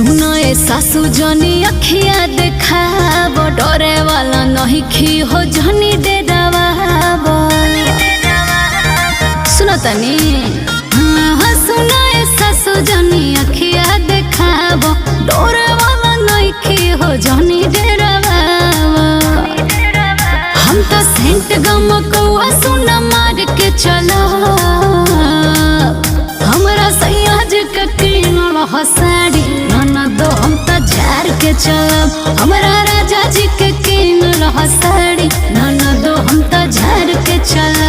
सुनो ए सासू जनी अखिया देखाब डरे वाला नहीं खी हो जनी डेरावा सुनो तनी हाँ सुनो ए सासू जनी अखिया देखाब डरे वाला नहीं खी हो जनी डेरावा हम तो सेंट गम कौआ सुना मार के चलो हमरा सयाज के किनल हसाड़ी ननदो हम तो झार के चलब हमरा राजा जी के किनल हसाड़ी ननदो हम तो झार के चलब।